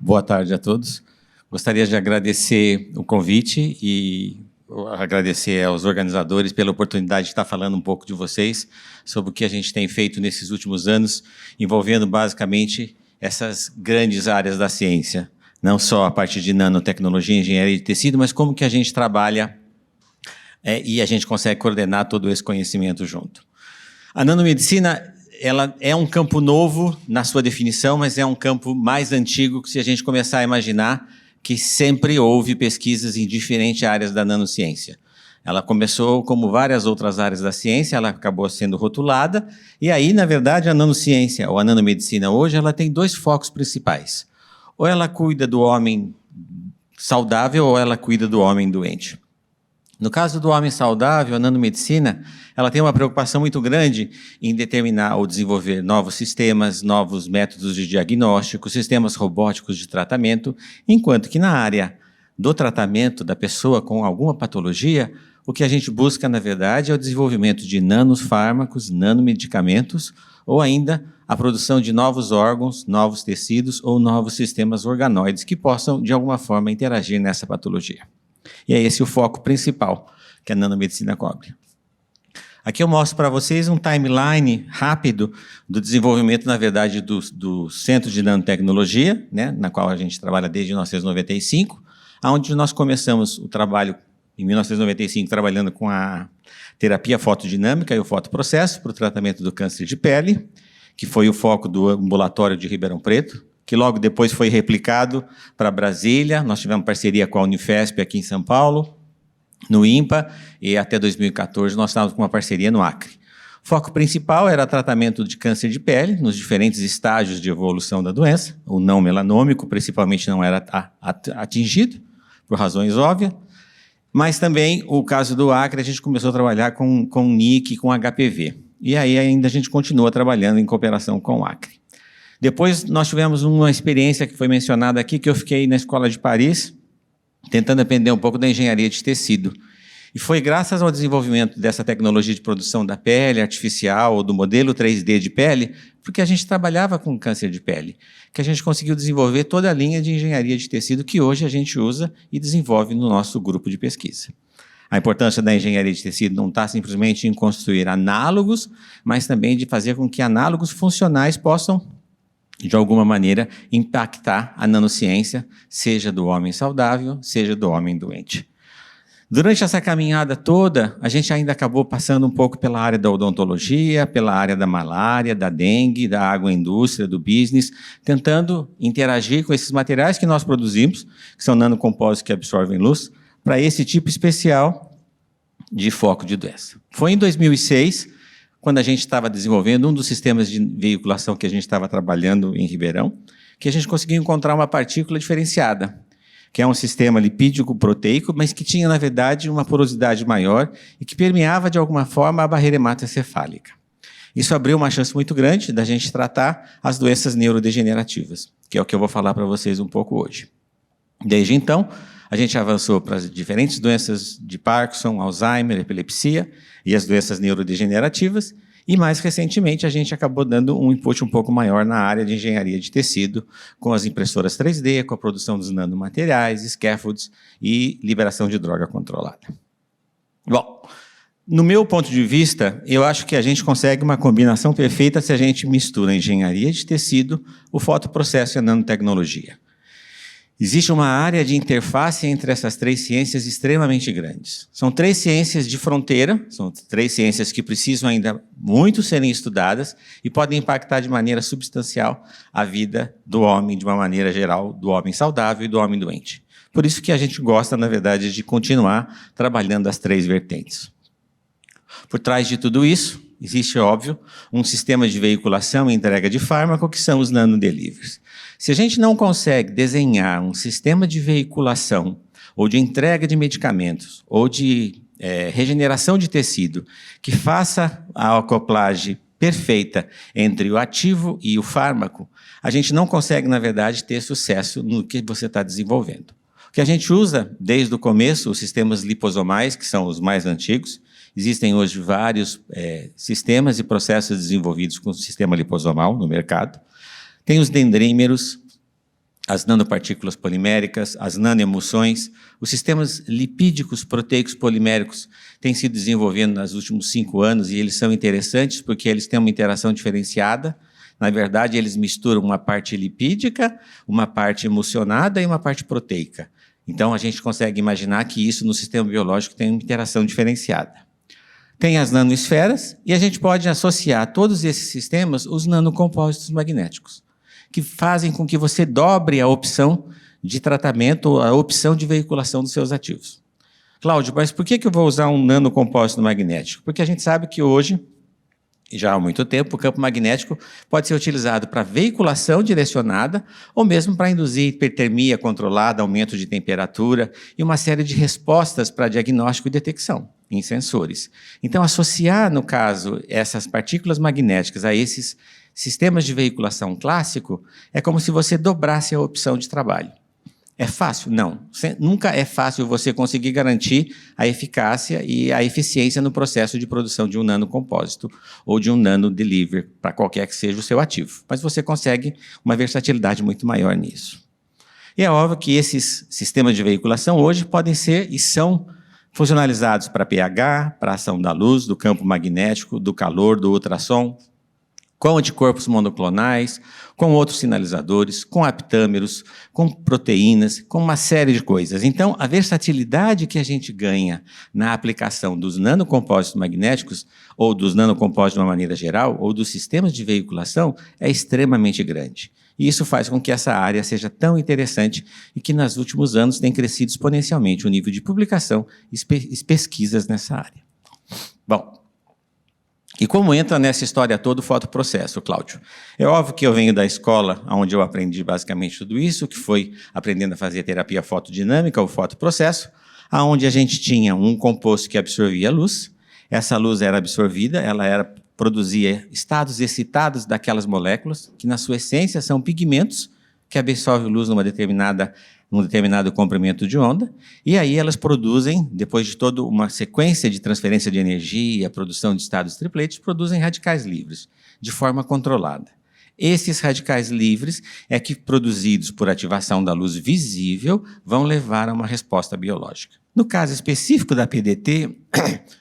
Boa tarde a todos. Gostaria de agradecer o convite e agradecer aos organizadores pela oportunidade de estar falando um pouco de vocês sobre o que a gente tem feito nesses últimos anos, envolvendo basicamente essas grandes áreas da ciência, não só a parte de nanotecnologia e engenharia de tecido, mas como que a gente trabalha e a gente consegue coordenar todo esse conhecimento junto. A nanomedicina, ela é um campo novo na sua definição, mas é um campo mais antigo que se a gente começar a imaginar que sempre houve pesquisas em diferentes áreas da nanociência. Ela começou como várias outras áreas da ciência, ela acabou sendo rotulada, e aí, na verdade, a nanociência, ou a nanomedicina hoje, ela tem dois focos principais. Ou ela cuida do homem saudável, ou ela cuida do homem doente. No caso do homem saudável, a nanomedicina, ela tem uma preocupação muito grande em determinar ou desenvolver novos sistemas, novos métodos de diagnóstico, sistemas robóticos de tratamento, enquanto que na área do tratamento da pessoa com alguma patologia, o que a gente busca, na verdade, é o desenvolvimento de nanofármacos, nanomedicamentos, ou ainda a produção de novos órgãos, novos tecidos ou novos sistemas organoides que possam, de alguma forma, interagir nessa patologia. E é esse o foco principal que a nanomedicina cobre. Aqui eu mostro para vocês um timeline rápido do desenvolvimento, na verdade, do Centro de Nanotecnologia, né, na qual a gente trabalha desde 1995, onde nós começamos o trabalho em 1995 trabalhando com a terapia fotodinâmica e o fotoprocesso para o tratamento do câncer de pele, que foi o foco do ambulatório de Ribeirão Preto, que logo depois foi replicado para Brasília. Nós tivemos parceria com a Unifesp aqui em São Paulo, no INPA, e até 2014 nós estávamos com uma parceria no Acre. O foco principal era tratamento de câncer de pele, nos diferentes estágios de evolução da doença. O não melanômico, principalmente, não era atingido, por razões óbvias, mas também o caso do Acre, a gente começou a trabalhar com NIC e com HPV. E aí ainda a gente continua trabalhando em cooperação com o Acre. Depois nós tivemos uma experiência que foi mencionada aqui, que eu fiquei na Escola de Paris, tentando aprender um pouco da engenharia de tecido. E foi graças ao desenvolvimento dessa tecnologia de produção da pele artificial, ou do modelo 3D de pele, porque a gente trabalhava com câncer de pele, que a gente conseguiu desenvolver toda a linha de engenharia de tecido que hoje a gente usa e desenvolve no nosso grupo de pesquisa. A importância da engenharia de tecido não está simplesmente em construir análogos, mas também de fazer com que análogos funcionais possam, de alguma maneira, impactar a nanociência, seja do homem saudável, seja do homem doente. Durante essa caminhada toda, a gente ainda acabou passando um pouco pela área da odontologia, pela área da malária, da dengue, da agroindústria, do business, tentando interagir com esses materiais que nós produzimos, que são nanocompósitos que absorvem luz, para esse tipo especial de foco de doença. Foi em 2006, quando a gente estava desenvolvendo um dos sistemas de veiculação que a gente estava trabalhando em Ribeirão, que a gente conseguiu encontrar uma partícula diferenciada, que é um sistema lipídico-proteico, mas que tinha, na verdade, uma porosidade maior e que permeava, de alguma forma, a barreira hematocefálica. Isso abriu uma chance muito grande da gente tratar as doenças neurodegenerativas, que é o que eu vou falar para vocês um pouco hoje. Desde então, a gente avançou para as diferentes doenças de Parkinson, Alzheimer, epilepsia e as doenças neurodegenerativas, e mais recentemente a gente acabou dando um input um pouco maior na área de engenharia de tecido, com as impressoras 3D, com a produção dos nanomateriais, scaffolds e liberação de droga controlada. Bom, no meu ponto de vista, eu acho que a gente consegue uma combinação perfeita se a gente mistura a engenharia de tecido, o fotoprocesso e a nanotecnologia. Existe uma área de interface entre essas três ciências extremamente grandes. São três ciências de fronteira, são três ciências que precisam ainda muito serem estudadas e podem impactar de maneira substancial a vida do homem, de uma maneira geral, do homem saudável e do homem doente. Por isso que a gente gosta, na verdade, de continuar trabalhando as três vertentes. Por trás de tudo isso, existe, óbvio, um sistema de veiculação e entrega de fármaco, que são os nanodeliveries. Se a gente não consegue desenhar um sistema de veiculação, ou de entrega de medicamentos, ou de regeneração de tecido, que faça a acoplagem perfeita entre o ativo e o fármaco, a gente não consegue, na verdade, ter sucesso no que você está desenvolvendo. O que a gente usa, desde o começo, os sistemas liposomais, que são os mais antigos. Existem hoje vários sistemas e processos desenvolvidos com o sistema liposomal no mercado. Tem os dendrímeros, as nanopartículas poliméricas, as nanoemulsões, os sistemas lipídicos proteicos poliméricos têm sido desenvolvendo nos últimos 5 anos e eles são interessantes porque eles têm uma interação diferenciada. Na verdade, eles misturam uma parte lipídica, uma parte emulsionada e uma parte proteica. Então, a gente consegue imaginar que isso no sistema biológico tem uma interação diferenciada. Tem as nanoesferas e a gente pode associar a todos esses sistemas os nanocompósitos magnéticos, que fazem com que você dobre a opção de tratamento, a opção de veiculação dos seus ativos. Cláudio, mas por que eu vou usar um nanocompósito magnético? Porque a gente sabe que hoje, e já há muito tempo, o campo magnético pode ser utilizado para veiculação direcionada ou mesmo para induzir hipertermia controlada, aumento de temperatura e uma série de respostas para diagnóstico e detecção em sensores. Então, associar, no caso, essas partículas magnéticas a esses sistemas de veiculação clássico é como se você dobrasse a opção de trabalho. É fácil? Não. Nunca é fácil você conseguir garantir a eficácia e a eficiência no processo de produção de um nanocompósito ou de um nanodelivery, para qualquer que seja o seu ativo. Mas você consegue uma versatilidade muito maior nisso. E é óbvio que esses sistemas de veiculação hoje podem ser e são funcionalizados para pH, para ação da luz, do campo magnético, do calor, do ultrassom, com anticorpos monoclonais, com outros sinalizadores, com aptâmeros, com proteínas, com uma série de coisas. Então, a versatilidade que a gente ganha na aplicação dos nanocompósitos magnéticos, ou dos nanocompósitos de uma maneira geral, ou dos sistemas de veiculação, é extremamente grande. E isso faz com que essa área seja tão interessante e que, nos últimos anos, tem crescido exponencialmente o nível de publicação e pesquisas nessa área. Bom, e como entra nessa história toda o fotoprocesso, Cláudio? É óbvio que eu venho da escola onde eu aprendi basicamente tudo isso, que foi aprendendo a fazer terapia fotodinâmica, o fotoprocesso, onde a gente tinha um composto que absorvia a luz, essa luz era absorvida, produzia estados excitados daquelas moléculas, que na sua essência são pigmentos que absorvem luz num determinado comprimento de onda, e aí elas produzem, depois de toda uma sequência de transferência de energia, produção de estados tripletos, produzem radicais livres, de forma controlada. Esses radicais livres é que, produzidos por ativação da luz visível, vão levar a uma resposta biológica. No caso específico da PDT,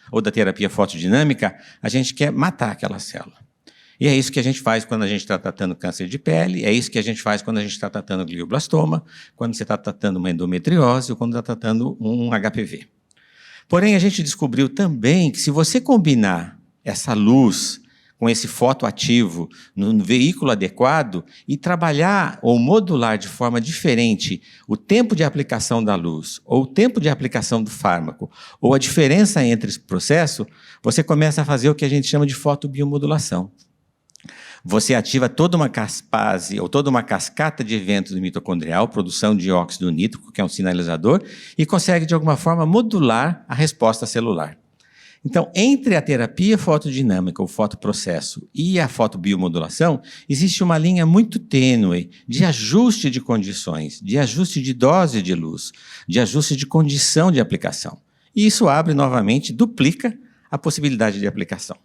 ou da terapia fotodinâmica, a gente quer matar aquela célula. E é isso que a gente faz quando a gente está tratando câncer de pele, é isso que a gente faz quando a gente está tratando glioblastoma, quando você está tratando uma endometriose ou quando está tratando um HPV. Porém, a gente descobriu também que se você combinar essa luz com esse fotoativo no veículo adequado e trabalhar ou modular de forma diferente o tempo de aplicação da luz ou o tempo de aplicação do fármaco ou a diferença entre esse processo, você começa a fazer o que a gente chama de fotobiomodulação. Você ativa toda uma caspase ou toda uma cascata de eventos mitocondrial, produção de óxido nítrico, que é um sinalizador, e consegue, de alguma forma, modular a resposta celular. Então, entre a terapia fotodinâmica, o fotoprocesso, e a fotobiomodulação, existe uma linha muito tênue de ajuste de condições, de ajuste de dose de luz, de ajuste de condição de aplicação. E isso abre, novamente, duplica a possibilidade de aplicação.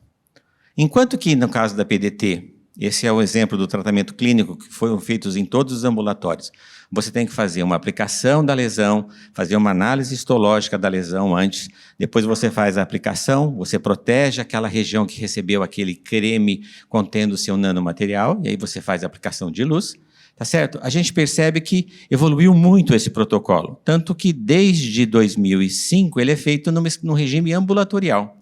Enquanto que, no caso da PDT, esse é o exemplo do tratamento clínico que foram feitos em todos os ambulatórios. Você tem que fazer uma aplicação da lesão, fazer uma análise histológica da lesão antes, depois você faz a aplicação, você protege aquela região que recebeu aquele creme contendo o seu nanomaterial, e aí você faz a aplicação de luz, tá certo? A gente percebe que evoluiu muito esse protocolo, tanto que desde 2005 ele é feito no regime ambulatorial.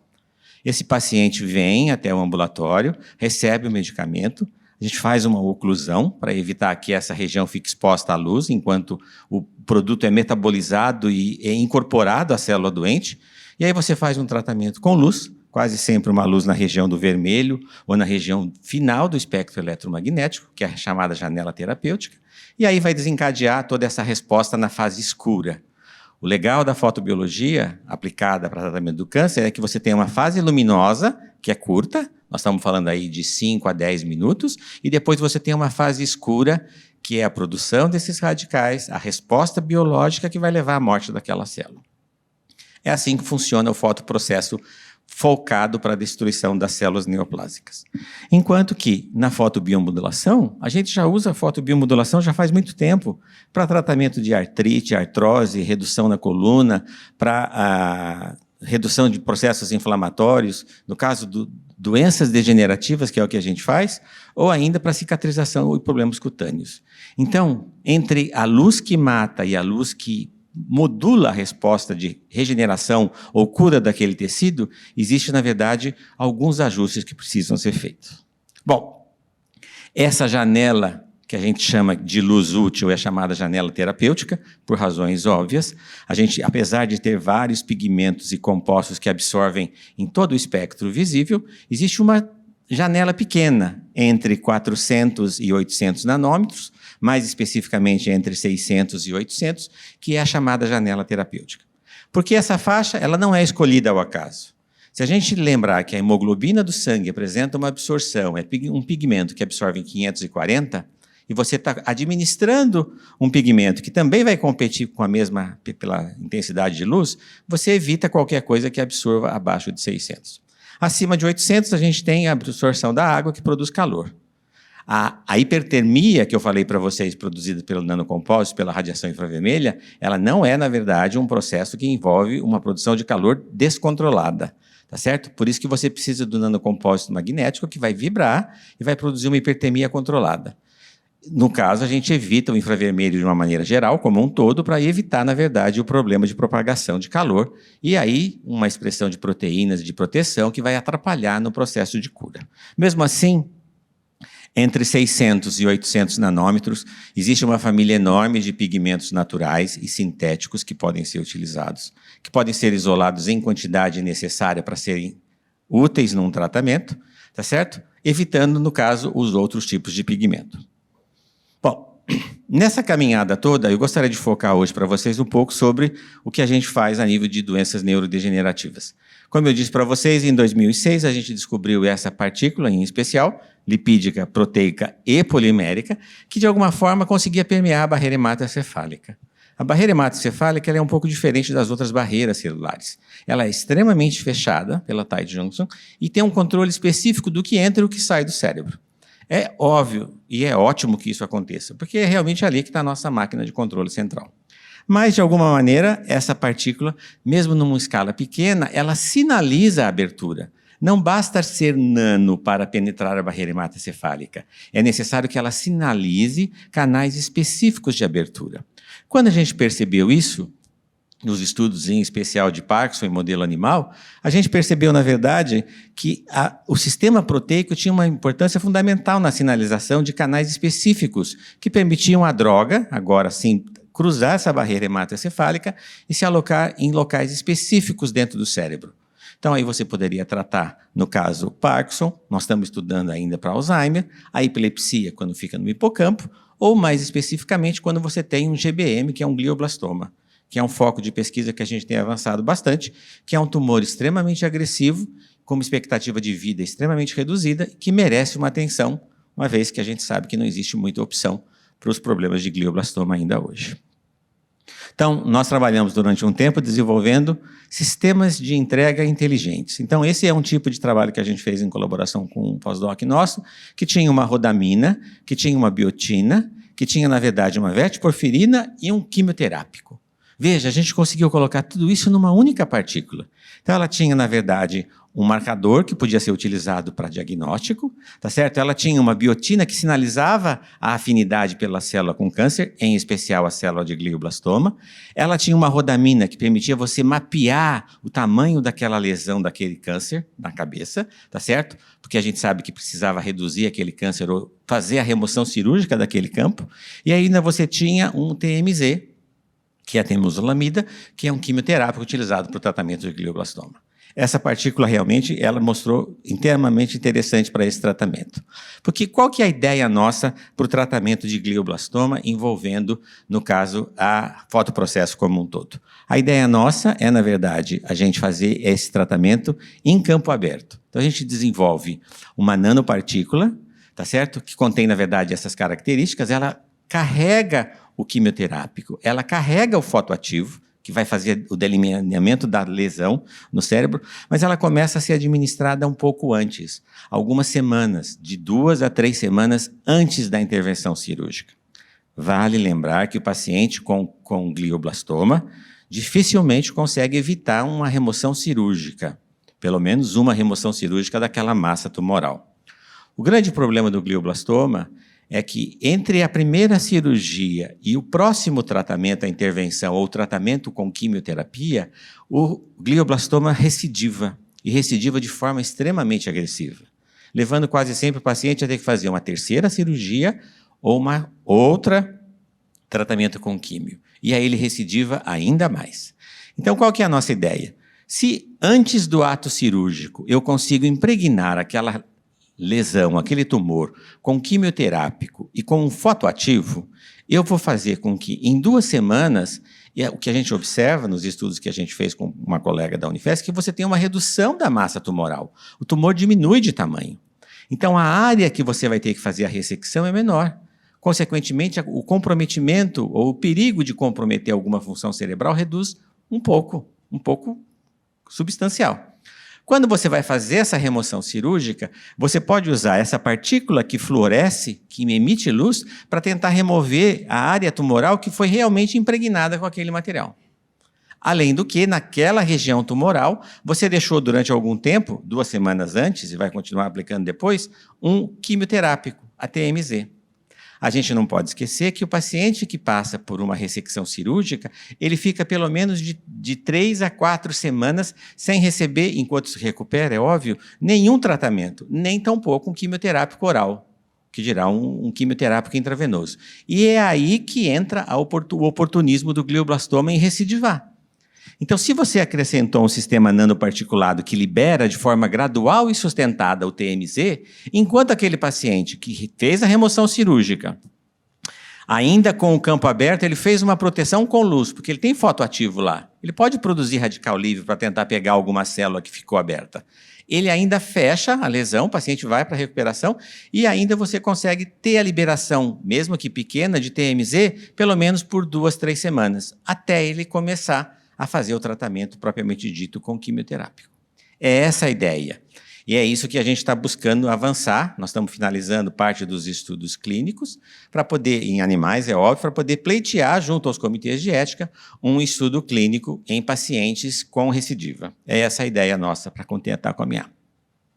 Esse paciente vem até o ambulatório, recebe o medicamento, a gente faz uma oclusão para evitar que essa região fique exposta à luz, enquanto o produto é metabolizado e é incorporado à célula doente, e aí você faz um tratamento com luz, quase sempre uma luz na região do vermelho ou na região final do espectro eletromagnético, que é a chamada janela terapêutica, e aí vai desencadear toda essa resposta na fase escura. O legal da fotobiologia aplicada para tratamento do câncer é que você tem uma fase luminosa, que é curta, nós estamos falando aí de 5 a 10 minutos, e depois você tem uma fase escura, que é a produção desses radicais, a resposta biológica que vai levar à morte daquela célula. É assim que funciona o fotoprocesso focado para a destruição das células neoplásicas. Enquanto que, na fotobiomodulação, a gente já usa a fotobiomodulação já faz muito tempo para tratamento de artrite, artrose, redução na coluna, para redução de processos inflamatórios, no caso de doenças degenerativas, que é o que a gente faz, ou ainda para cicatrização e problemas cutâneos. Então, entre a luz que mata e a luz que modula a resposta de regeneração ou cura daquele tecido, existe, na verdade, alguns ajustes que precisam ser feitos. Bom, essa janela que a gente chama de luz útil é chamada janela terapêutica, por razões óbvias. A gente, apesar de ter vários pigmentos e compostos que absorvem em todo o espectro visível, existe uma janela pequena entre 400 e 800 nanômetros, mais especificamente entre 600 e 800, que é a chamada janela terapêutica. Porque essa faixa ela não é escolhida ao acaso. Se a gente lembrar que a hemoglobina do sangue apresenta uma absorção, é um pigmento que absorve em 540, e você está administrando um pigmento que também vai competir com a mesma, pela intensidade de luz, você evita qualquer coisa que absorva abaixo de 600. Acima de 800, a gente tem a absorção da água que produz calor. A hipertermia que eu falei para vocês, produzida pelo nanocompósito, pela radiação infravermelha, ela não é, na verdade, um processo que envolve uma produção de calor descontrolada, tá certo? Por isso que você precisa do nanocompósito magnético que vai vibrar e vai produzir uma hipertermia controlada. No caso, a gente evita o infravermelho de uma maneira geral, como um todo, para evitar, na verdade, o problema de propagação de calor e aí uma expressão de proteínas de proteção que vai atrapalhar no processo de cura. Mesmo assim, entre 600 e 800 nanômetros, existe uma família enorme de pigmentos naturais e sintéticos que podem ser utilizados, que podem ser isolados em quantidade necessária para serem úteis num tratamento, tá certo? Evitando, no caso, os outros tipos de pigmento. Bom, nessa caminhada toda, eu gostaria de focar hoje para vocês um pouco sobre o que a gente faz a nível de doenças neurodegenerativas. Como eu disse para vocês, em 2006 a gente descobriu essa partícula em especial, lipídica, proteica e polimérica, que de alguma forma conseguia permear a barreira hematocefálica. A barreira hematocefálica ela é um pouco diferente das outras barreiras celulares. Ela é extremamente fechada pela tight junction e tem um controle específico do que entra e o que sai do cérebro. É óbvio e é ótimo que isso aconteça, porque é realmente ali que está a nossa máquina de controle central. Mas, de alguma maneira, essa partícula, mesmo numa escala pequena, ela sinaliza a abertura. Não basta ser nano para penetrar a barreira hematocefálica. É necessário que ela sinalize canais específicos de abertura. Quando a gente percebeu isso, nos estudos em especial de Parkinson em modelo animal, a gente percebeu, na verdade, que o sistema proteico tinha uma importância fundamental na sinalização de canais específicos que permitiam à droga, agora sim, cruzar essa barreira hematocefálica e se alocar em locais específicos dentro do cérebro. Então, aí você poderia tratar, no caso, Parkinson, nós estamos estudando ainda para Alzheimer, a epilepsia, quando fica no hipocampo, ou, mais especificamente, quando você tem um GBM, que é um glioblastoma, que é um foco de pesquisa que a gente tem avançado bastante, que é um tumor extremamente agressivo, com uma expectativa de vida extremamente reduzida, que merece uma atenção, uma vez que a gente sabe que não existe muita opção para os problemas de glioblastoma ainda hoje. Então, nós trabalhamos durante um tempo desenvolvendo sistemas de entrega inteligentes. Então, esse é um tipo de trabalho que a gente fez em colaboração com um pós-doc nosso, que tinha uma rodamina, que tinha uma biotina, que tinha, na verdade, uma vertiporfirina e um quimioterápico. Veja, a gente conseguiu colocar tudo isso numa única partícula. Então, ela tinha, na verdade, um marcador que podia ser utilizado para diagnóstico, tá certo? Ela tinha uma biotina que sinalizava a afinidade pela célula com câncer, em especial a célula de glioblastoma. Ela tinha uma rodamina que permitia você mapear o tamanho daquela lesão daquele câncer na cabeça, tá certo? Porque a gente sabe que precisava reduzir aquele câncer ou fazer a remoção cirúrgica daquele campo. E ainda você tinha um TMZ, que é a temozolomida, que é um quimioterápico utilizado para o tratamento de glioblastoma. Essa partícula realmente ela mostrou inteiramente interessante para esse tratamento. Porque qual que é a ideia nossa para o tratamento de glioblastoma envolvendo, no caso, a fotoprocesso como um todo? A ideia nossa é, na verdade, a gente fazer esse tratamento em campo aberto. Então, a gente desenvolve uma nanopartícula, tá certo? Que contém, na verdade, essas características, ela carrega o quimioterápico, ela carrega o fotoativo, que vai fazer o delineamento da lesão no cérebro, mas ela começa a ser administrada um pouco antes, algumas semanas, de 2 a 3 semanas antes da intervenção cirúrgica. Vale lembrar que o paciente com glioblastoma dificilmente consegue evitar uma remoção cirúrgica, pelo menos uma remoção cirúrgica daquela massa tumoral. O grande problema do glioblastoma é que entre a primeira cirurgia e o próximo tratamento, a intervenção ou o tratamento com quimioterapia, o glioblastoma recidiva, e recidiva de forma extremamente agressiva, levando quase sempre o paciente a ter que fazer uma terceira cirurgia ou uma outra tratamento com químio. E aí ele recidiva ainda mais. Então, qual que é a nossa ideia? Se antes do ato cirúrgico eu consigo impregnar aquela lesão, aquele tumor, com quimioterápico e com um fotoativo, eu vou fazer com que em 2 semanas, e é o que a gente observa nos estudos que a gente fez com uma colega da Unifesp, que você tem uma redução da massa tumoral. O tumor diminui de tamanho. Então, a área que você vai ter que fazer a ressecção é menor. Consequentemente, o comprometimento ou o perigo de comprometer alguma função cerebral reduz um pouco substancial. Quando você vai fazer essa remoção cirúrgica, você pode usar essa partícula que fluoresce, que emite luz, para tentar remover a área tumoral que foi realmente impregnada com aquele material. Além do que, naquela região tumoral, você deixou durante algum tempo, 2 semanas antes, e vai continuar aplicando depois, um quimioterápico, a TMZ. A gente não pode esquecer que o paciente que passa por uma ressecção cirúrgica, ele fica pelo menos de 3 a 4 semanas sem receber, enquanto se recupera, é óbvio, nenhum tratamento, nem tampouco um quimioterápico oral, que dirá um quimioterápico intravenoso. E é aí que entra o oportunismo do glioblastoma em recidivar. Então, se você acrescentou um sistema nanoparticulado que libera de forma gradual e sustentada o TMZ, enquanto aquele paciente que fez a remoção cirúrgica, ainda com o campo aberto, ele fez uma proteção com luz, porque ele tem fotoativo lá. Ele pode produzir radical livre para tentar pegar alguma célula que ficou aberta. Ele ainda fecha a lesão, o paciente vai para a recuperação e ainda você consegue ter a liberação, mesmo que pequena, de TMZ, pelo menos por 2, 3 semanas, até ele começar a fazer o tratamento propriamente dito com quimioterápico. É essa a ideia. E é isso que a gente está buscando avançar. Nós estamos finalizando parte dos estudos clínicos, para poder, em animais, é óbvio, para poder pleitear, junto aos comitês de ética, um estudo clínico em pacientes com recidiva. É essa a ideia nossa para tentar caminhar.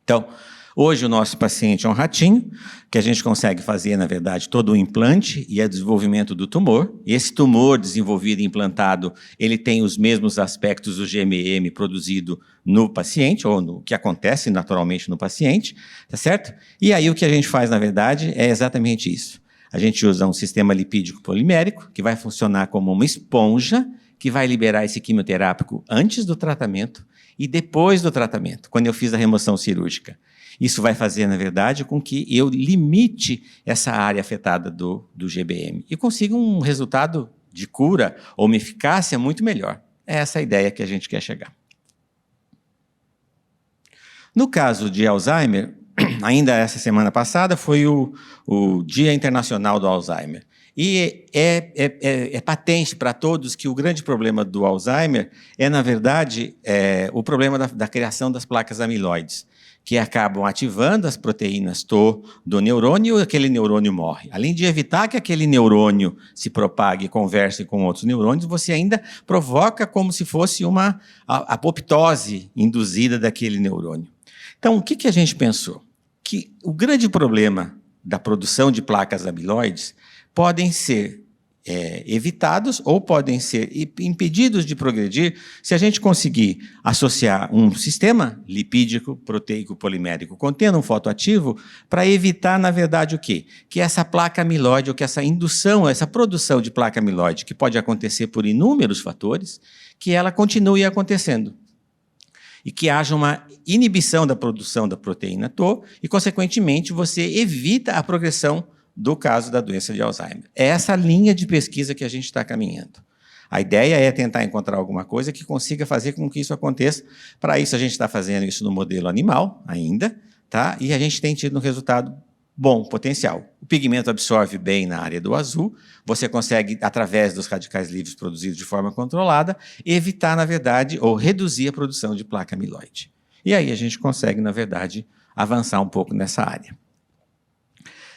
Então, hoje o nosso paciente é um ratinho, que a gente consegue fazer, na verdade, todo o implante e o desenvolvimento do tumor. Esse tumor desenvolvido e implantado, ele tem os mesmos aspectos do GMM produzido no paciente, ou no que acontece naturalmente no paciente, tá certo? E aí o que a gente faz, na verdade, é exatamente isso. A gente usa um sistema lipídico polimérico, que vai funcionar como uma esponja, que vai liberar esse quimioterápico antes do tratamento e depois do tratamento, quando eu fiz a remoção cirúrgica. Isso vai fazer, na verdade, com que eu limite essa área afetada do GBM e consiga um resultado de cura ou uma eficácia muito melhor. É essa a ideia que a gente quer chegar. No caso de Alzheimer, ainda essa semana passada foi o Dia Internacional do Alzheimer. E é patente para todos que o grande problema do Alzheimer é, na verdade, o problema da criação das placas amiloides, que acabam ativando as proteínas Tau do neurônio e aquele neurônio morre. Além de evitar que aquele neurônio se propague e converse com outros neurônios, você ainda provoca como se fosse uma apoptose induzida daquele neurônio. Então, o que a gente pensou? Que o grande problema da produção de placas amiloides podem ser evitados ou podem ser impedidos de progredir se a gente conseguir associar um sistema lipídico, proteico, polimérico contendo um fotoativo para evitar, na verdade, o quê? Que essa placa amiloide ou que essa indução, essa produção de placa amiloide, que pode acontecer por inúmeros fatores, que ela continue acontecendo. E que haja uma inibição da produção da proteína Tau e, consequentemente, você evita a progressão do caso da doença de Alzheimer. É essa linha de pesquisa que a gente está caminhando. A ideia é tentar encontrar alguma coisa que consiga fazer com que isso aconteça. Para isso, a gente está fazendo isso no modelo animal ainda, tá? E a gente tem tido um resultado bom potencial. O pigmento absorve bem na área do azul, você consegue, através dos radicais livres produzidos de forma controlada, evitar, na verdade, ou reduzir a produção de placa amiloide. E aí a gente consegue, na verdade, avançar um pouco nessa área.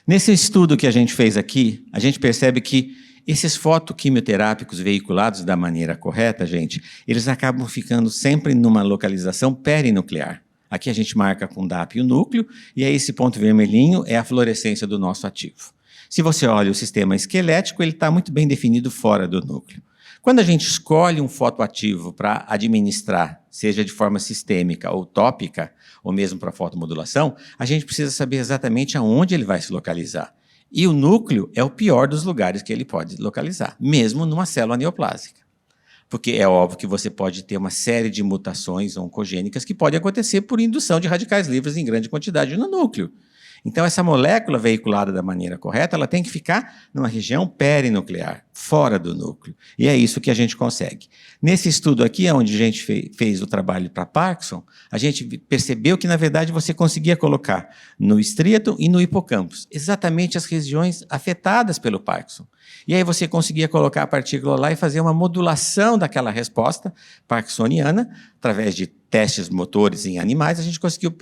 Nesse estudo que a gente fez aqui, a gente percebe que esses fotoquimioterápicos veiculados da maneira correta, gente, eles acabam ficando sempre numa localização perinuclear. Aqui a gente marca com DAP o núcleo, e aí esse ponto vermelhinho é a fluorescência do nosso ativo. Se você olha o sistema esquelético, ele está muito bem definido fora do núcleo. Quando a gente escolhe um fotoativo para administrar, seja de forma sistêmica ou tópica, ou mesmo para fotomodulação, a gente precisa saber exatamente aonde ele vai se localizar. E o núcleo é o pior dos lugares que ele pode localizar, mesmo numa célula neoplásica. Porque é óbvio que você pode ter uma série de mutações oncogênicas que podem acontecer por indução de radicais livres em grande quantidade no núcleo. Então, essa molécula veiculada da maneira correta, ela tem que ficar numa região perinuclear, fora do núcleo. E é isso que a gente consegue. Nesse estudo aqui, onde a gente fez o trabalho para Parkinson, a gente percebeu que, na verdade, você conseguia colocar no estriato e no hipocampus exatamente as regiões afetadas pelo Parkinson. E aí você conseguia colocar a partícula lá e fazer uma modulação daquela resposta parkinsoniana, através de testes motores em animais, a gente conseguiu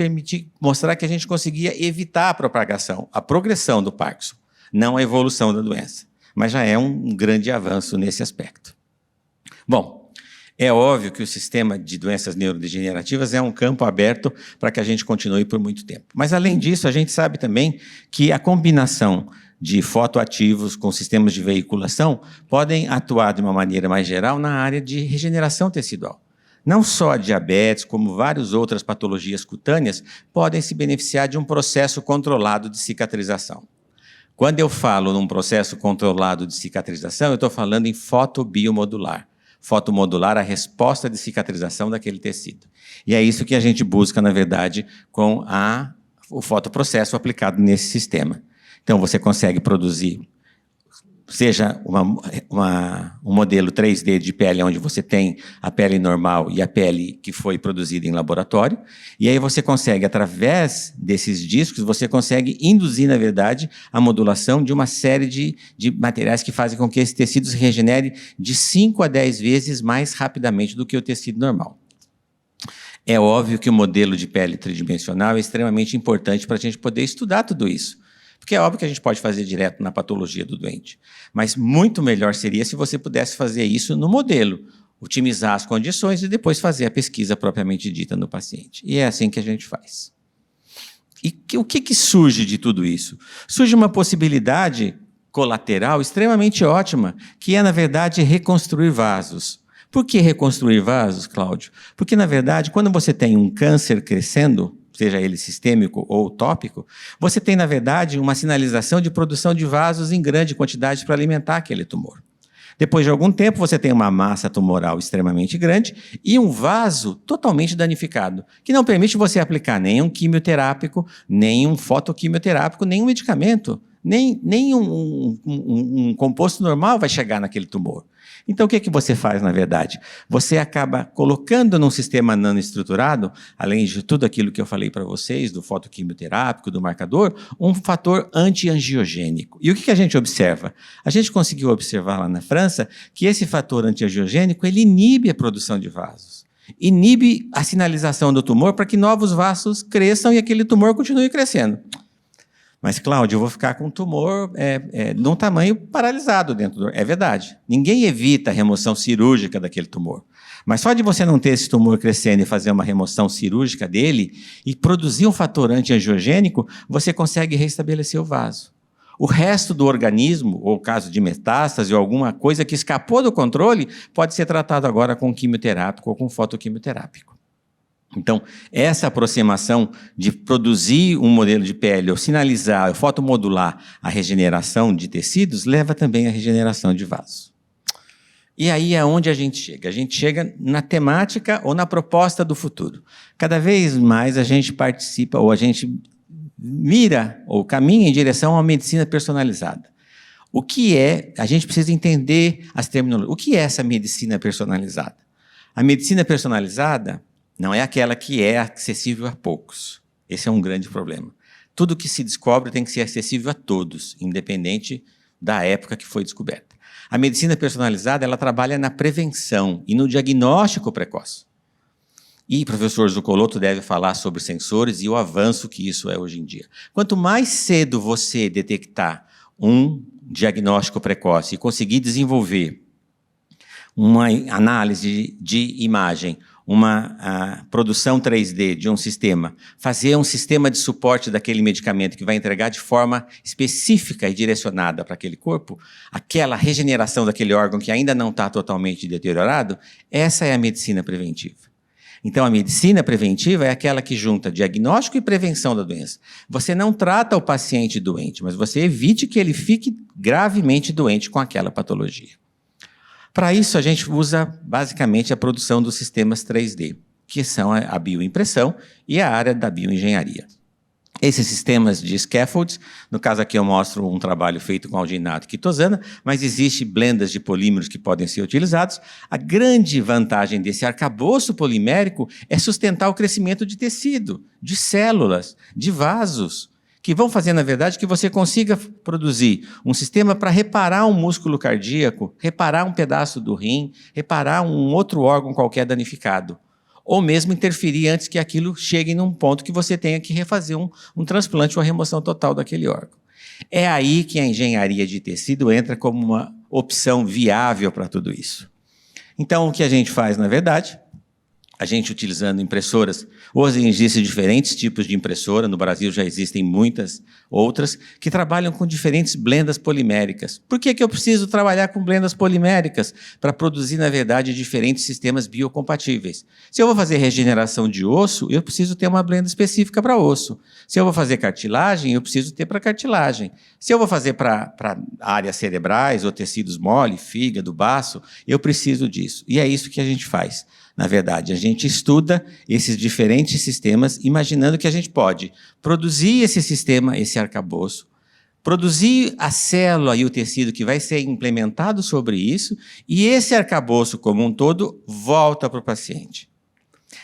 mostrar que a gente conseguia evitar a propagação, a progressão do Parkinson, não a evolução da doença. Mas já é um grande avanço nesse aspecto. Bom, é óbvio que o sistema de doenças neurodegenerativas é um campo aberto para que a gente continue por muito tempo. Mas, além disso, a gente sabe também que a combinação de fotoativos com sistemas de veiculação podem atuar de uma maneira mais geral na área de regeneração tecidual. Não só a diabetes, como várias outras patologias cutâneas, podem se beneficiar de um processo controlado de cicatrização. Quando eu falo num processo controlado de cicatrização, eu estou falando em fotobiomodular. Fotomodular a resposta de cicatrização daquele tecido. E é isso que a gente busca, na verdade, com o fotoprocesso aplicado nesse sistema. Então, você consegue produzir, seja um modelo 3D de pele, onde você tem a pele normal e a pele que foi produzida em laboratório, e aí você consegue, através desses discos, você consegue induzir, na verdade, a modulação de uma série de materiais que fazem com que esse tecido se regenere de 5 a 10 vezes mais rapidamente do que o tecido normal. É óbvio que o modelo de pele tridimensional é extremamente importante para a gente poder estudar tudo isso. Porque é óbvio que a gente pode fazer direto na patologia do doente. Mas muito melhor seria se você pudesse fazer isso no modelo, otimizar as condições e depois fazer a pesquisa propriamente dita no paciente. E é assim que a gente faz. E o que surge de tudo isso? Surge uma possibilidade colateral extremamente ótima, que é, na verdade, reconstruir vasos. Por que reconstruir vasos, Cláudio? Porque, na verdade, quando você tem um câncer crescendo, seja ele sistêmico ou tópico, você tem, na verdade, uma sinalização de produção de vasos em grande quantidade para alimentar aquele tumor. Depois de algum tempo, você tem uma massa tumoral extremamente grande e um vaso totalmente danificado, que não permite você aplicar nenhum quimioterápico, nenhum fotoquimioterápico, nenhum medicamento, nem um composto normal vai chegar naquele tumor. Então, o que você faz, na verdade? Você acaba colocando num sistema nanoestruturado, além de tudo aquilo que eu falei para vocês, do fotoquimioterápico, do marcador, um fator antiangiogênico. E o que a gente observa? A gente conseguiu observar lá na França que esse fator antiangiogênico, ele inibe a produção de vasos. Inibe a sinalização do tumor para que novos vasos cresçam e aquele tumor continue crescendo. Mas, Cláudio, eu vou ficar com um tumor num tamanho paralisado dentro do... É verdade. Ninguém evita a remoção cirúrgica daquele tumor. Mas só de você não ter esse tumor crescendo e fazer uma remoção cirúrgica dele e produzir um fator antiangiogênico, você consegue restabelecer o vaso. O resto do organismo, ou caso de metástase, ou alguma coisa que escapou do controle, pode ser tratado agora com quimioterápico ou com fotoquimioterápico. Então, essa aproximação de produzir um modelo de pele ou sinalizar, ou fotomodular a regeneração de tecidos, leva também à regeneração de vasos. E aí é onde a gente chega? A gente chega na temática ou na proposta do futuro. Cada vez mais a gente participa, ou a gente mira, ou caminha em direção a uma medicina personalizada. O que é? A gente precisa entender as terminologias. O que é essa medicina personalizada? A medicina personalizada não é aquela que é acessível a poucos. Esse é um grande problema. Tudo que se descobre tem que ser acessível a todos, independente da época que foi descoberta. A medicina personalizada, ela trabalha na prevenção e no diagnóstico precoce. E o professor Zuccolotto deve falar sobre sensores e o avanço que isso é hoje em dia. Quanto mais cedo você detectar um diagnóstico precoce e conseguir desenvolver uma análise de imagem, uma produção 3D de um sistema, fazer um sistema de suporte daquele medicamento que vai entregar de forma específica e direcionada para aquele corpo, aquela regeneração daquele órgão que ainda não está totalmente deteriorado, essa é a medicina preventiva. Então, a medicina preventiva é aquela que junta diagnóstico e prevenção da doença. Você não trata o paciente doente, mas você evite que ele fique gravemente doente com aquela patologia. Para isso, a gente usa basicamente a produção dos sistemas 3D, que são a bioimpressão e a área da bioengenharia. Esses sistemas de scaffolds, no caso aqui eu mostro um trabalho feito com alginato e quitosana, mas existem blendas de polímeros que podem ser utilizados. A grande vantagem desse arcabouço polimérico é sustentar o crescimento de tecido, de células, de vasos, que vão fazer, na verdade, que você consiga produzir um sistema para reparar um músculo cardíaco, reparar um pedaço do rim, reparar um outro órgão qualquer danificado. Ou mesmo interferir antes que aquilo chegue num ponto que você tenha que refazer um transplante ou a remoção total daquele órgão. É aí que a engenharia de tecido entra como uma opção viável para tudo isso. Então, o que a gente faz, na verdade, a gente utilizando impressoras, hoje existem diferentes tipos de impressora, no Brasil já existem muitas outras, que trabalham com diferentes blendas poliméricas. Por que eu preciso trabalhar com blendas poliméricas? Para produzir, na verdade, diferentes sistemas biocompatíveis. Se eu vou fazer regeneração de osso, eu preciso ter uma blenda específica para osso. Se eu vou fazer cartilagem, eu preciso ter para cartilagem. Se eu vou fazer para áreas cerebrais ou tecidos mole, fígado, baço, eu preciso disso. E é isso que a gente faz. Na verdade, a gente estuda esses diferentes sistemas, imaginando que a gente pode produzir esse sistema, esse arcabouço, produzir a célula e o tecido que vai ser implementado sobre isso, e esse arcabouço como um todo volta para o paciente.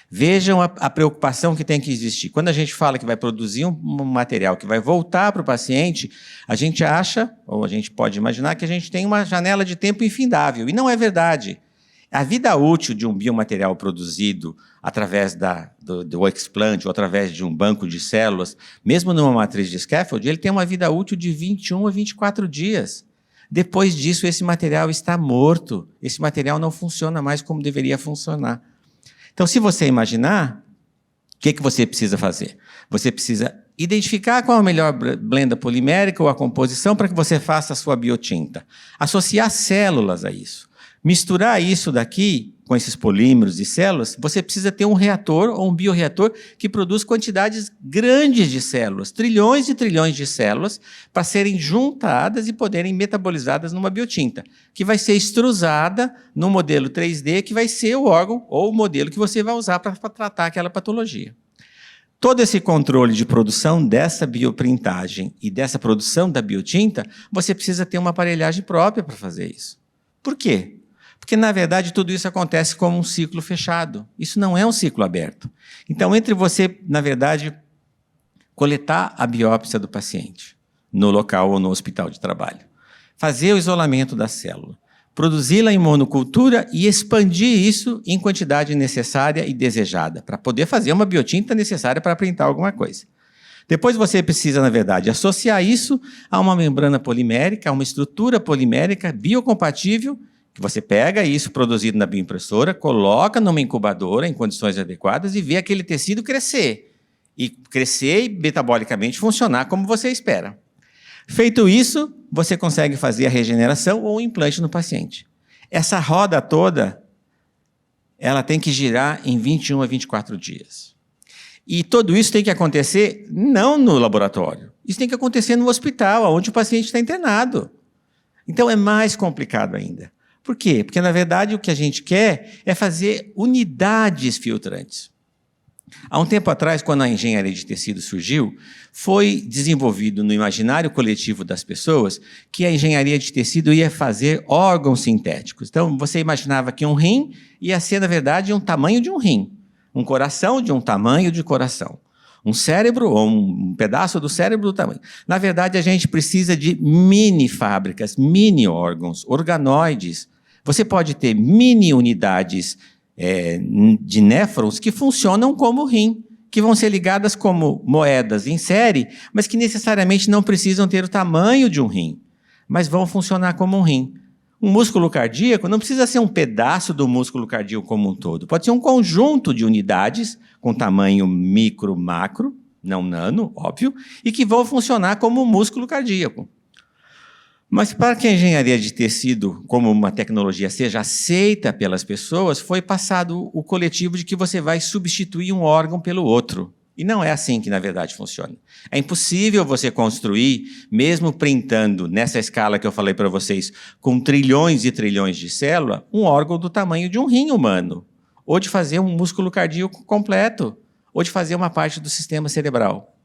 Vejam a preocupação que tem que existir. Quando a gente fala que vai produzir um material que vai voltar para o paciente, a gente acha, ou a gente pode imaginar, que a gente tem uma janela de tempo infindável, e não é verdade. A vida útil de um biomaterial produzido através do explant ou através de um banco de células, mesmo numa matriz de scaffold, ele tem uma vida útil de 21 a 24 dias. Depois disso, esse material está morto. Esse material não funciona mais como deveria funcionar. Então, se você imaginar, o que você precisa fazer? Você precisa identificar qual é a melhor blenda polimérica ou a composição para que você faça a sua biotinta. Associar células a isso. Misturar isso daqui, com esses polímeros e células, você precisa ter um reator ou um bioreator que produz quantidades grandes de células, trilhões e trilhões de células, para serem juntadas e poderem metabolizadas numa biotinta, que vai ser extrusada no modelo 3D, que vai ser o órgão ou o modelo que você vai usar para tratar aquela patologia. Todo esse controle de produção dessa bioprintagem e dessa produção da biotinta, você precisa ter uma aparelhagem própria para fazer isso. Por quê? Porque, na verdade, tudo isso acontece como um ciclo fechado. Isso não é um ciclo aberto. Então, entre você, na verdade, coletar a biópsia do paciente no local ou no hospital de trabalho, fazer o isolamento da célula, produzi-la em monocultura e expandir isso em quantidade necessária e desejada, para poder fazer uma biotinta necessária para printar alguma coisa. Depois você precisa, na verdade, associar isso a uma membrana polimérica, a uma estrutura polimérica biocompatível, que você pega isso produzido na bioimpressora, coloca numa incubadora em condições adequadas e vê aquele tecido crescer. E crescer e metabolicamente funcionar como você espera. Feito isso, você consegue fazer a regeneração ou o implante no paciente. Essa roda toda, ela tem que girar em 21 a 24 dias. E tudo isso tem que acontecer não no laboratório. Isso tem que acontecer no hospital, onde o paciente está internado. Então é mais complicado ainda. Por quê? Porque, na verdade, o que a gente quer é fazer unidades filtrantes. Há um tempo atrás, quando a engenharia de tecido surgiu, foi desenvolvido no imaginário coletivo das pessoas que a engenharia de tecido ia fazer órgãos sintéticos. Então, você imaginava que um rim ia ser, na verdade, um tamanho de um rim. Um coração de um tamanho de coração. Um cérebro ou um pedaço do cérebro do tamanho. Na verdade, a gente precisa de mini fábricas, mini órgãos, organoides. Você pode ter mini unidades de néfrons que funcionam como rim, que vão ser ligadas como moedas em série, mas que necessariamente não precisam ter o tamanho de um rim, mas vão funcionar como um rim. Um músculo cardíaco não precisa ser um pedaço do músculo cardíaco como um todo. Pode ser um conjunto de unidades com tamanho micro, macro, não nano, óbvio, e que vão funcionar como um músculo cardíaco. Mas para que a engenharia de tecido, como uma tecnologia, seja aceita pelas pessoas, foi passado o coletivo de que você vai substituir um órgão pelo outro. E não é assim que, na verdade, funciona. É impossível você construir, mesmo printando, nessa escala que eu falei para vocês, com trilhões e trilhões de células, um órgão do tamanho de um rim humano, ou de fazer um músculo cardíaco completo, ou de fazer uma parte do sistema cerebral.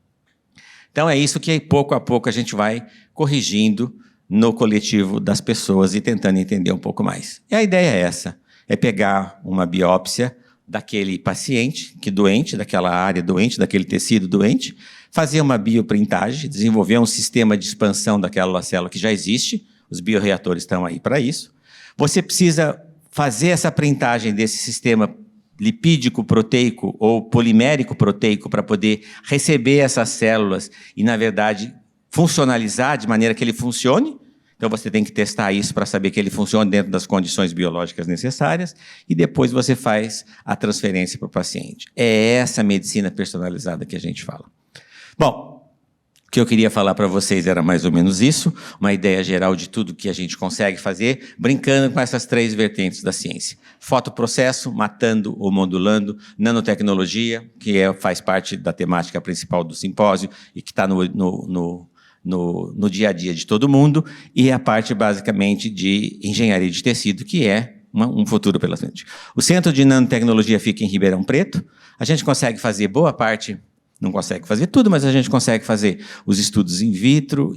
Então, é isso que, pouco a pouco, a gente vai corrigindo no coletivo das pessoas e tentando entender um pouco mais. E a ideia é essa, é pegar uma biópsia daquele paciente doente, daquela área doente, daquele tecido doente, fazer uma bioprintagem, desenvolver um sistema de expansão daquela célula que já existe, os bioreatores estão aí para isso. Você precisa fazer essa printagem desse sistema lipídico proteico ou polimérico proteico para poder receber essas células e, na verdade, funcionalizar de maneira que ele funcione. Então, você tem que testar isso para saber que ele funciona dentro das condições biológicas necessárias e depois você faz a transferência para o paciente. É essa medicina personalizada que a gente fala. Bom, o que eu queria falar para vocês era mais ou menos isso, uma ideia geral de tudo que a gente consegue fazer, brincando com essas 3 vertentes da ciência. Fotoprocesso, matando ou modulando, nanotecnologia, que faz parte da temática principal do simpósio e que está no dia a dia de todo mundo, e a parte, basicamente, de engenharia de tecido, que é um futuro pela frente. O Centro de Nanotecnologia fica em Ribeirão Preto. A gente consegue fazer boa parte, não consegue fazer tudo, mas a gente consegue fazer os estudos in vitro,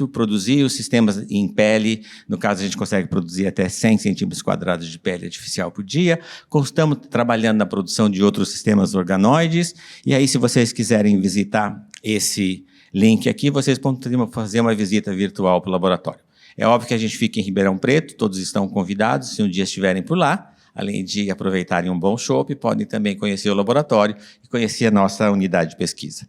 produzir os sistemas em pele. No caso, a gente consegue produzir até 100 centímetros quadrados de pele artificial por dia. Estamos trabalhando na produção de outros sistemas organoides. E aí, se vocês quiserem visitar esse link aqui, vocês podem fazer uma visita virtual para o laboratório. É óbvio que a gente fica em Ribeirão Preto, todos estão convidados, se um dia estiverem por lá, além de aproveitarem um bom chopp, podem também conhecer o laboratório e conhecer a nossa unidade de pesquisa.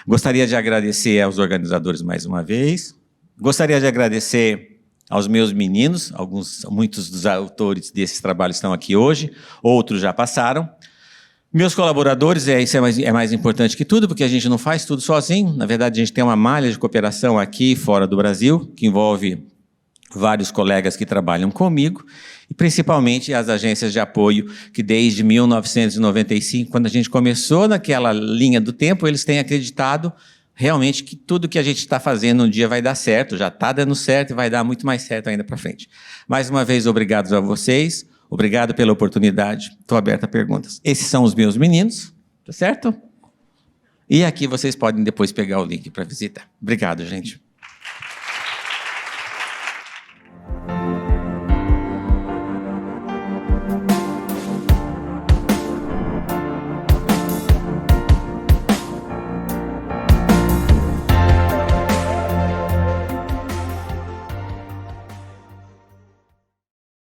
Gostaria de agradecer aos organizadores mais uma vez, gostaria de agradecer aos meus meninos, muitos dos autores desses trabalhos estão aqui hoje, outros já passaram. Meus colaboradores, isso é mais importante que tudo, porque a gente não faz tudo sozinho. Na verdade, a gente tem uma malha de cooperação aqui fora do Brasil, que envolve vários colegas que trabalham comigo, e principalmente as agências de apoio, que desde 1995, quando a gente começou naquela linha do tempo, eles têm acreditado realmente que tudo que a gente está fazendo um dia vai dar certo, já está dando certo e vai dar muito mais certo ainda para frente. Mais uma vez, obrigado a vocês. Obrigado pela oportunidade. Estou aberto a perguntas. Esses são os meus meninos, tá certo? E aqui vocês podem depois pegar o link para visitar. Obrigado, gente.